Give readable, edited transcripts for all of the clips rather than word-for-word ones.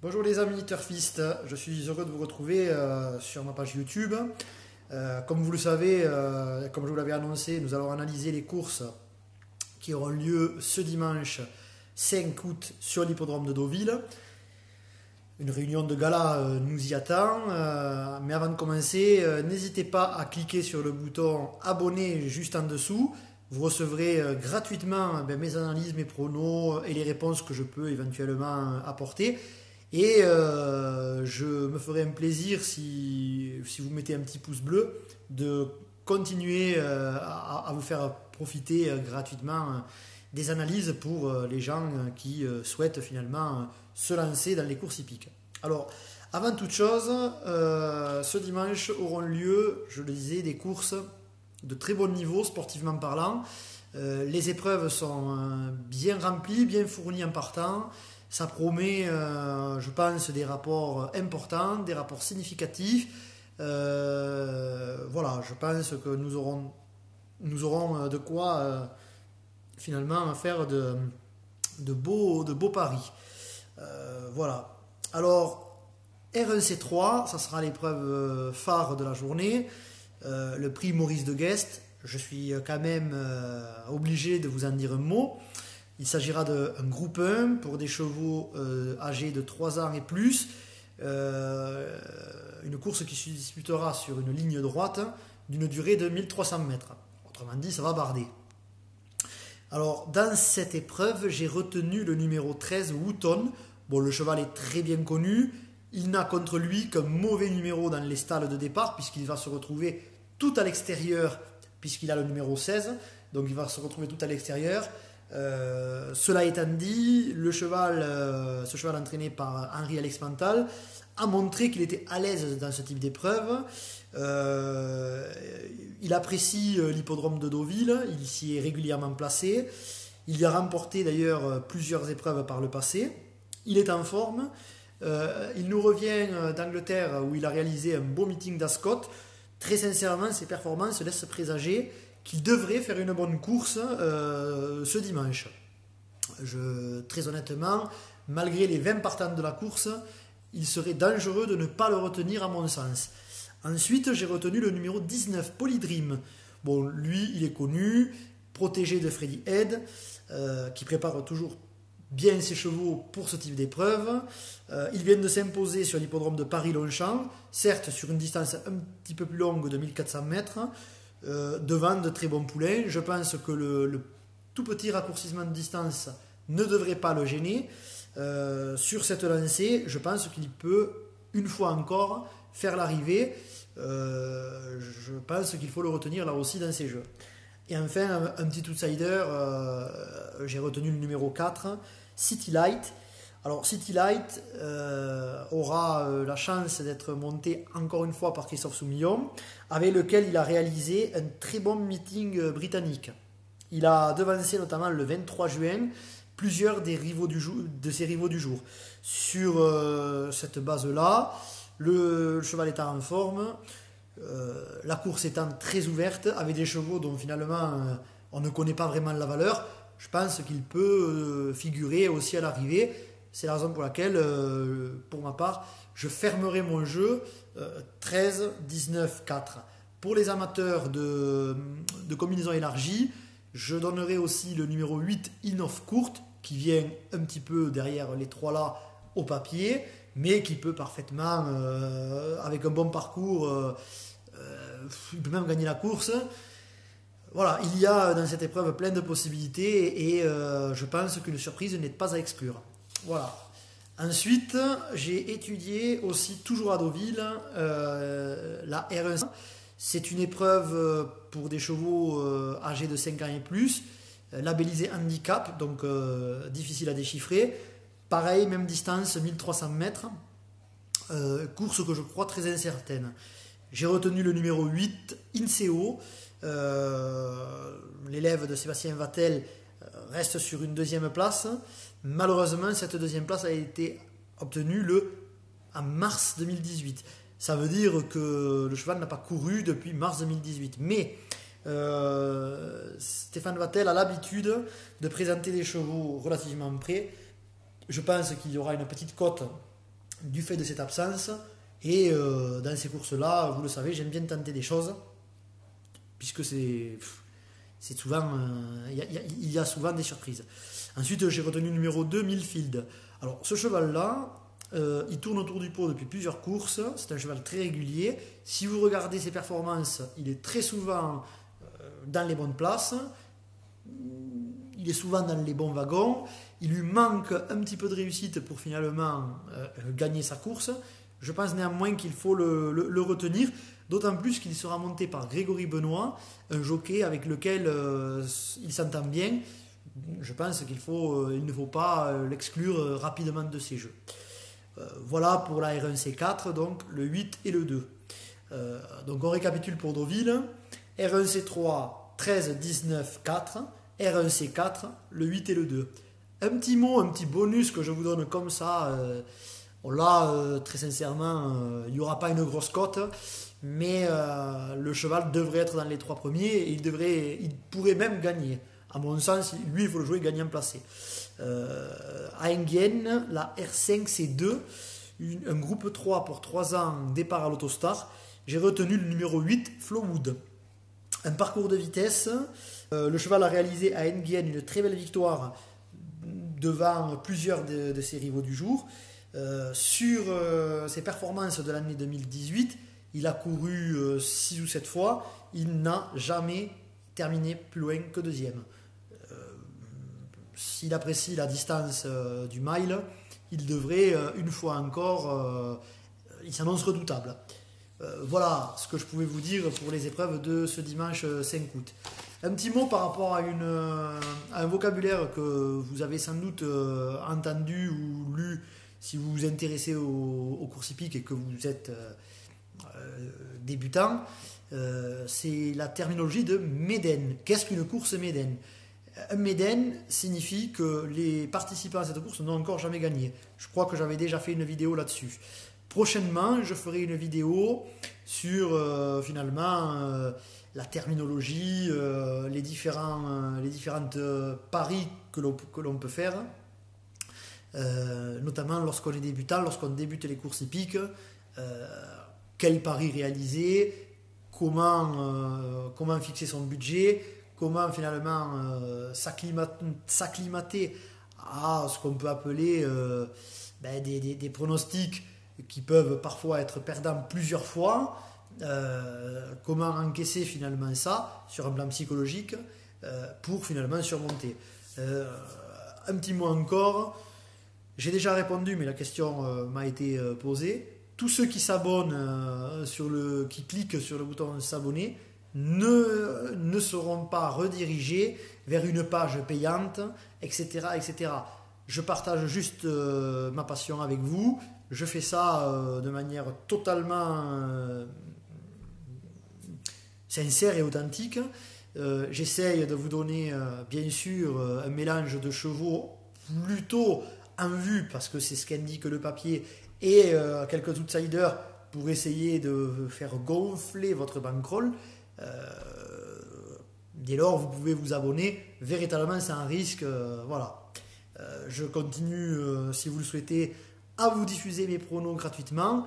Bonjour les amis turfistes, je suis heureux de vous retrouver sur ma page YouTube. Comme vous le savez, comme je vous l'avais annoncé, nous allons analyser les courses qui auront lieu ce dimanche 5 août sur l'hippodrome de Deauville. Une réunion de gala nous y attend, mais avant de commencer, n'hésitez pas à cliquer sur le bouton abonner juste en dessous. Vous recevrez gratuitement mes analyses, mes pronos et les réponses que je peux éventuellement apporter. Et je me ferai un plaisir si vous mettez un petit pouce bleu de continuer à vous faire profiter gratuitement des analyses pour les gens qui souhaitent finalement se lancer dans les courses hippiques. Alors, avant toute chose, ce dimanche auront lieu, je le disais, des courses de très bon niveau sportivement parlant. Les épreuves sont bien remplies, bien fournies en partant. Ça promet, je pense, des rapports importants, des rapports significatifs. Voilà, je pense que nous aurons de quoi finalement faire de beaux paris. Voilà. Alors, R1C3, ça sera l'épreuve phare de la journée. Le prix Maurice de Guest. Je suis quand même obligé de vous en dire un mot. Il s'agira d'un groupe 1 pour des chevaux âgés de 3 ans et plus. Une course qui se disputera sur une ligne droite d'une durée de 1300 mètres. Autrement dit, ça va barder. Alors, dans cette épreuve, j'ai retenu le numéro 13, Wooton. Bon, le cheval est très bien connu. Il n'a contre lui qu'un mauvais numéro dans les stalles de départ, puisqu'il va se retrouver tout à l'extérieur, puisqu'il a le numéro 16. Donc, il va se retrouver tout à l'extérieur. Cela étant dit, ce cheval entraîné par Henri-Alex Mantal a montré qu'il était à l'aise dans ce type d'épreuve. Il apprécie l'hippodrome de Deauville, il s'y est régulièrement placé. Il y a remporté d'ailleurs plusieurs épreuves par le passé. Il est en forme. Il nous revient d'Angleterre où il a réalisé un beau meeting d'Ascot. Très sincèrement, ses performances laissent présager qu'il devrait faire une bonne course ce dimanche. Très honnêtement, malgré les 20 partants de la course, il serait dangereux de ne pas le retenir à mon sens. Ensuite, j'ai retenu le numéro 19, Polydream. Bon, lui, il est connu, protégé de Freddy Head, qui prépare toujours bien ses chevaux pour ce type d'épreuve. Il vient de s'imposer sur l'hippodrome de Paris-Longchamp, certes sur une distance un petit peu plus longue de 1400 mètres, devant de très bons poulains. Je pense que le tout petit raccourcissement de distance ne devrait pas le gêner. Sur cette lancée, je pense qu'il peut, une fois encore, faire l'arrivée. Je pense qu'il faut le retenir là aussi dans ces jeux. Et enfin, un petit outsider, j'ai retenu le numéro 4, City Light. Alors City Light aura la chance d'être monté encore une fois par Christophe Soumillon, avec lequel il a réalisé un très bon meeting britannique. Il a devancé notamment le 23 juin plusieurs de ses rivaux du jour. Sur cette base-là, le cheval étant en forme, la course étant très ouverte, avec des chevaux dont finalement on ne connaît pas vraiment la valeur, je pense qu'il peut figurer aussi à l'arrivée. C'est la raison pour laquelle, pour ma part, je fermerai mon jeu 13, 19, 4. Pour les amateurs de combinaison élargie, je donnerai aussi le numéro 8, In-Off Court, qui vient un petit peu derrière les trois là au papier, mais qui peut parfaitement, avec un bon parcours, il peut même gagner la course. Voilà, il y a dans cette épreuve plein de possibilités et je pense qu'une surprise n'est pas à exclure. Voilà. Ensuite, j'ai étudié aussi, toujours à Deauville, la R1. C'est une épreuve pour des chevaux âgés de 5 ans et plus, labellisée handicap, donc difficile à déchiffrer. Pareil, même distance, 1300 mètres. Course que je crois très incertaine. J'ai retenu le numéro 8, Inseo. L'élève de Sébastien Vattel reste sur une deuxième place. Malheureusement, cette deuxième place a été obtenue en mars 2018. Ça veut dire que le cheval n'a pas couru depuis mars 2018. Mais Stéphane Vattel a l'habitude de présenter des chevaux relativement près. Je pense qu'il y aura une petite cote du fait de cette absence. Et dans ces courses-là, vous le savez, j'aime bien tenter des choses, puisque c'est souvent, il y a souvent des surprises. Ensuite, j'ai retenu le numéro 2, Millfield. Alors, ce cheval-là, il tourne autour du pot depuis plusieurs courses. C'est un cheval très régulier. Si vous regardez ses performances, il est très souvent dans les bonnes places. Il est souvent dans les bons wagons. Il lui manque un petit peu de réussite pour finalement gagner sa course. Je pense néanmoins qu'il faut le retenir, d'autant plus qu'il sera monté par Grégory Benoît, un jockey avec lequel il s'entend bien. Je pense qu'il ne faut pas l'exclure rapidement de ces jeux. Voilà pour la R1C4, donc le 8 et le 2. Donc on récapitule pour Deauville. R1C3, 13, 19, 4. R1C4, le 8 et le 2. Un petit mot, un petit bonus que je vous donne comme ça. Là, très sincèrement, il n'y aura pas une grosse cote, mais le cheval devrait être dans les 3 premiers et il pourrait même gagner. À mon sens, lui, il faut le jouer gagnant placé. À Enghien, la R5C2, un groupe 3 pour 3 ans, départ à l'Autostar. J'ai retenu le numéro 8, Flowwood. Un parcours de vitesse. Le cheval a réalisé à Enghien une très belle victoire devant plusieurs de ses rivaux du jour. Sur ses performances de l'année 2018, il a couru 6 ou 7 fois. Il n'a jamais terminé plus loin que deuxième. S'il apprécie la distance du mile, il devrait une fois encore, il s'annonce redoutable. Voilà ce que je pouvais vous dire pour les épreuves de ce dimanche 5 août. Un petit mot par rapport à un vocabulaire que vous avez sans doute entendu ou lu si vous vous intéressez aux courses hippiques et que vous êtes débutant. C'est la terminologie de Maiden. Qu'est-ce qu'une course Maiden ? Un Maiden signifie que les participants à cette course n'ont encore jamais gagné. Je crois que j'avais déjà fait une vidéo là-dessus. Prochainement, je ferai une vidéo sur finalement la terminologie, les différentes paris que l'on peut faire, notamment lorsqu'on est débutant, lorsqu'on débute les courses hippiques, quel pari réaliser, comment fixer son budget, comment finalement s'acclimater à ce qu'on peut appeler des pronostics qui peuvent parfois être perdants plusieurs fois, comment encaisser finalement ça sur un plan psychologique pour finalement surmonter. Un petit mot encore, j'ai déjà répondu mais la question m'a été posée. Tous ceux qui s'abonnent, qui cliquent sur le bouton s'abonner ne seront pas redirigés vers une page payante, etc. etc. Je partage juste ma passion avec vous. Je fais ça de manière totalement sincère et authentique. J'essaye de vous donner, bien sûr, un mélange de chevaux plutôt en vue, parce que c'est ce qu'indique le papier, et quelques outsiders pour essayer de faire gonfler votre bankroll. Dès lors, vous pouvez vous abonner véritablement sans risque. Voilà. Je continue, si vous le souhaitez, à vous diffuser mes pronos gratuitement.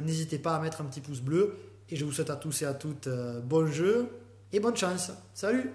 N'hésitez pas à mettre un petit pouce bleu et je vous souhaite à tous et à toutes bon jeu et bonne chance. Salut!